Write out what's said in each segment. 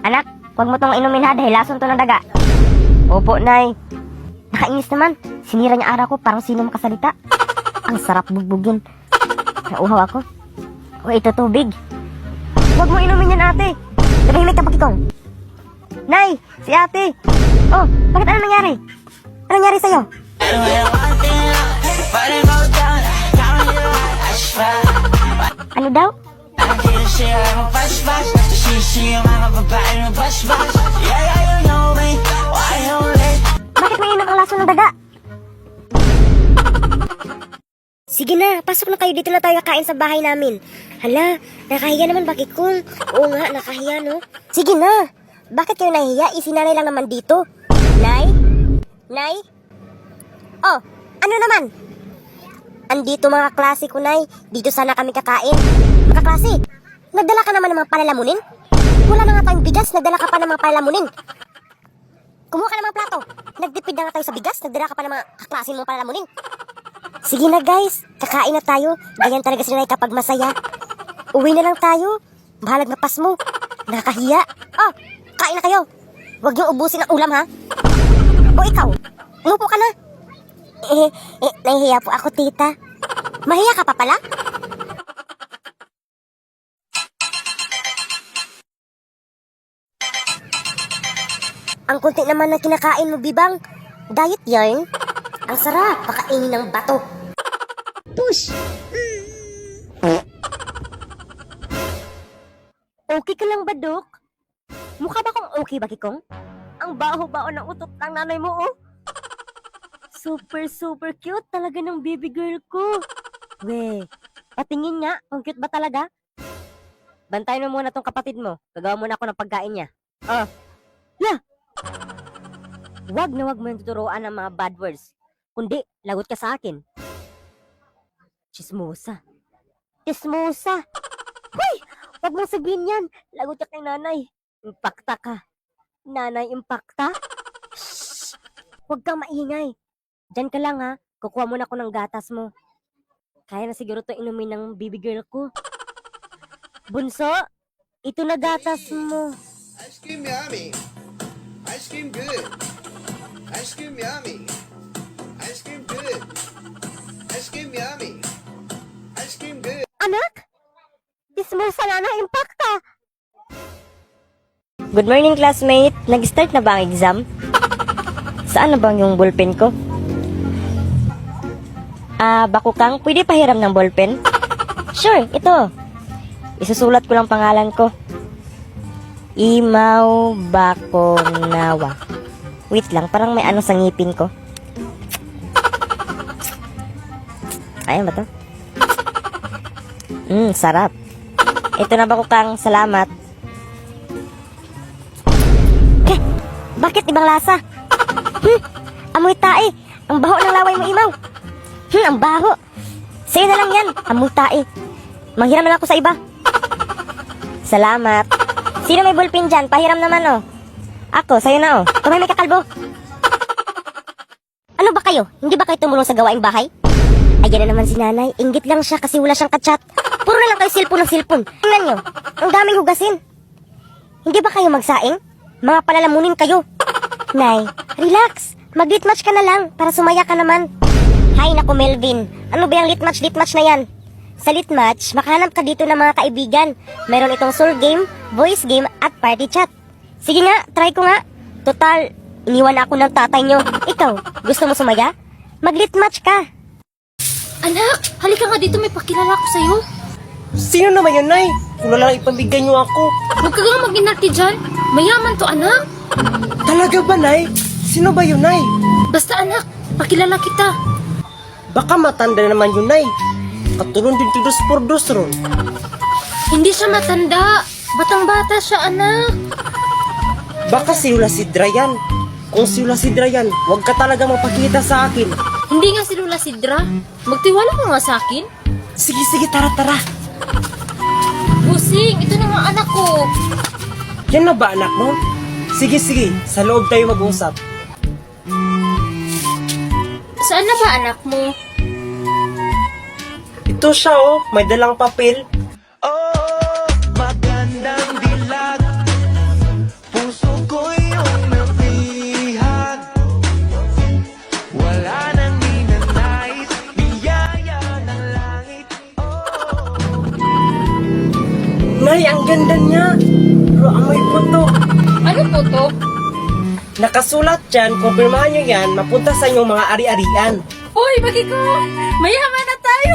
Anak, huwag mo tong inumin ha dahil lason to ng daga. Opo, Nay. Nakainis naman. Sinira niya araw ko parang sino makasalita. Ang sarap bugbugin. Nauhaw ako. O ito tubig. Huwag mo inumin yan, ate. Tumahimik ka, Pakikong. Nay, si ate. Oh, bakit ano nangyari? Ano nangyari sa'yo? Ano daw? Bakit may inom ang laso ng daga? Sige na, pasok na kayo. Dito na tayo kakain sa bahay namin. Hala, nakahiya naman, Pakikong. Oo nga, nakahiya, no? Sige na. Bakit kayo nahiya? Isinanay lang naman dito. Nay? Nay? Oh, ano naman? Andito mga klase ko, Nay. Dito sana kami kakain. Mga klase, nagdala ka naman ng mga palalamunin? Wala na nga tayong bigas, nagdala ka pa ng mga palalamunin. Kumuha ka ng mga plato. Nagdipid na nga tayo sa bigas, nagdala ka pa ng mga kaklase mong palalamunin. Sige na guys, kakain na tayo. Ganyan talaga si Nay kapag masaya. Uwi na lang tayo. Bahalag na pas mo. Nakakahiya. Oh, kain na kayo. Huwag niyong ubusin ang ulam ha. O ikaw, umupo ka na. Nahihiya po ako, tita. Mahiya ka pa pala? Ang kunti naman na kinakain mo, Bibang. Diet yarn. Ang sarap, pakainin ng bato. Push! Okay ka lang ba, Dok? Mukha ba kong okay, Bakikong? Ang baho-baho ng utot ng nanay mo, oh. Super cute talaga ng baby girl ko. We, patingin nga, kung cute ba talaga? Bantayan mo muna tong kapatid mo. Gagawa muna ako ng pagkain niya. Oh. Yeah! Wag na wag mo yung tuturuan ng mga bad words. Kundi, lagot ka sa akin. Chismosa. Chismosa. Hoy! Wag mong sabihin yan. Lagot ka kay nanay. Impakta ka. Nanay, impakta? Shhh! Huwag kang maingay. Diyan ka lang ha. Kukuha muna ako ng gatas mo. Kaya na siguro to inumin ng baby girl ko. Bunso, ito na gatas mo. Ice cream yummy. Ice cream good. Ice cream yummy. Ice cream good. Ice cream yummy. Ice cream good. Anak! Dismosa na na impakta! Good morning, classmate. Nag-start na ba ang exam? Saan na bang yung ballpen ko? Bakukang, pwede pahiram ng ballpen? Sure, ito. Isusulat ko lang pangalan ko. Imaw Bakonawa. Wait lang, parang may ano sa ngipin ko. Ayan ba to? Sarap. Ito na Bakukang, salamat. Bakit ibang lasa? Amoy tae. Ang baho ng laway mo, Imaw. Ang baho. Sa'yo na lang yan. Amoy tae. Manghiram na lang ako sa iba. Salamat. Sino may ballpen dyan? Pahiram naman, oh. Ako, sa'yo na, oh. Tumay may kakalbo. Ano ba kayo? Hindi ba kayo tumulong sa gawaing bahay? Ayan na naman si nanay. Inggit lang siya kasi wala siyang kachat. Puro na lang kayo silpon ng silpon. Tingnan nyo. Ang daming hugasin. Hindi ba kayo magsaing? Mga palalamunin kayo. Nay, relax. Mag-lit match ka na lang para sumaya ka naman. Hay naku Melvin. Ano ba yung lit match na yan? Sa lit match, makahanap ka dito ng mga kaibigan. Meron itong soul game, voice game, at party chat. Sige nga, try ko nga. Total, iniwan ako ng tatay nyo. Ikaw, gusto mo sumaya? Mag-lit match ka. Anak, halika nga dito, may pakilala ko sa'yo. Sino naman yun, Nay? Kung lang ipamigay niyo ako. Huwag ka nga mag-inarte dyan. Mayaman to, anak. Talaga ba, Nay? Sino ba yun, Nay? Basta anak, pakilala kita. Baka matanda naman yun, Nay. Katulong din tidos por dos ron. Hindi siya matanda. Batang-bata siya, anak. Baka si Lula Sidra yan. Kung si Lula Sidra yan, huwag ka talaga mapakita sa akin. Hindi nga si Lula Sidra. Magtiwala ka nga sa akin. Sige, tara. Busing, ito na nga anak ko. Yan na ba, anak mo? Sige, sa loob tayo mag-usap. Saan na ba anak mo? Ito siya, oh. May dalang papel. Oh, magandang dilag. ganda niya. Pero amoy puto. Ano po to? Nakasulat dyan, kumpirmahan nyo yan, mapunta sa inyong mga ari-arian. Hoy, Bakikong! Mayaman na tayo!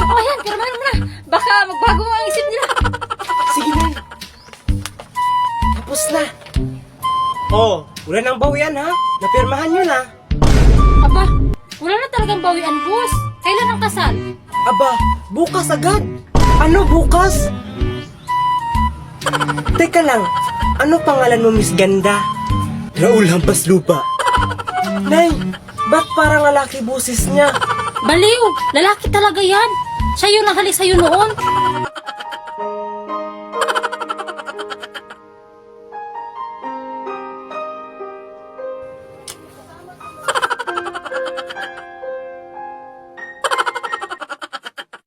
O yan, pirmahan mo na. Baka magbago ang isip nila. Sige na. Tapos na. Oh, wala nang bawian ha. Napirmahan nyo na. Aba, wala na talagang bawian, boss. Kailan ang kasal? Aba, bukas agad. Ano bukas? Teka lang, ano pangalan mo, Miss Ganda? Raul Hampas Lupa. Nay, ba't parang lalaki busis niya? Baliw! Lalaki talaga yan! Siya yung nahalik sa'yo noon.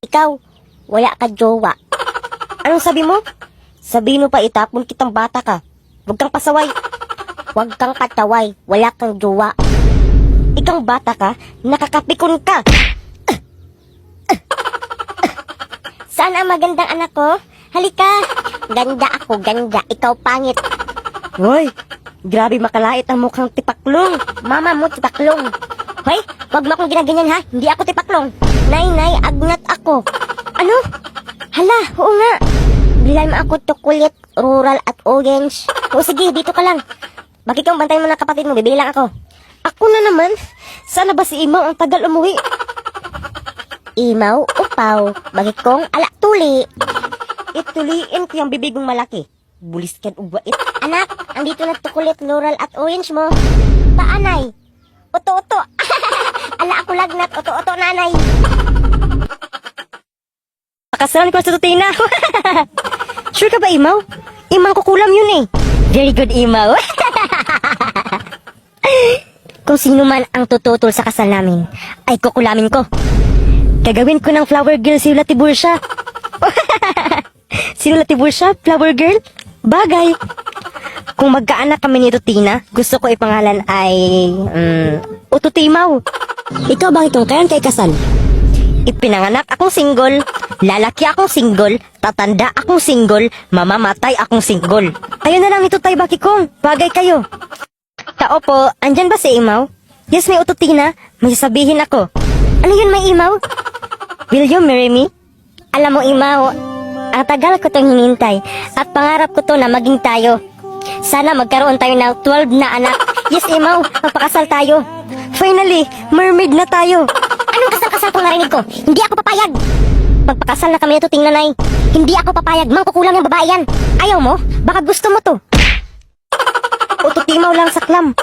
Ikaw, wala ka jowa. Anong sabi mo? Sabihin mo pa itapon kitang bata ka. Huwag kang pasaway. Huwag kang kataway. Wala kang jowa. Ikang bata ka, nakakapikon ka. Saan ang magandang anak ko? Halika. Ganda ako, ganda. Ikaw pangit. Hoy, grabe makalait ang mukhang tipaklong. Mama mo tipaklong. Hoy, wag mo akong ginaganyan ha. Hindi ako tipaklong. Nay, agnat ako. Ano? Hala, oo nga. Bilan mo ako chocolate, rural at orange. O sige, dito ka lang. Bakit kang bantayan mo ng kapatid mo? Bibili lang ako. Ako na naman. Sana ba si Imaw ang tagal umuwi? Imaw, upaw. Bakit kong ala tuli? Ituliin ko yung bibig mong malaki. Bulis ka ubait. Anak, andito na chocolate, rural at orange mo. Paanay? Oto-oto. Ala ako lagnat. Oto-oto nanay. Pakasalan ko sa tutina. Sure ka ba, Imaw? Imang kukulam yun eh. Very good, Imaw. Kung sino man ang tututol sa kasal namin, ay kukulamin ko. Gagawin ko ng flower girl si Latibursha. Sino Latibursha? Flower girl? Bagay. Kung magkaanak kami ni Tutina, gusto ko ipangalan ay... Ututimaw. Ikaw bakit kung kailan kay kasal? Ipinanganak akong single, lalaki akong single, tatanda akong single, mamamatay akong single. Ayun na lang ito tay Bakikong, bagay kayo. Tao po, andyan ba si Imaw? Yes, may ututina, may sasabihin ako. Ano yun may Imaw? Will you marry me? Alam mo Imaw, ang tagal ko itong hinintay at pangarap ko to na maging tayo. Sana magkaroon tayo ng 12 na anak. Yes Imaw, magpakasal tayo. Finally, mermaid na tayo. Anong kasal-kasal kung narinig ko? Hindi ako papayag. Pagpakasal na kami ito, tingnan ay. Hindi ako papayag, mangkukulang yung babae yan. Ayaw mo? Baka gusto mo to. Ututimaw lang sa klam.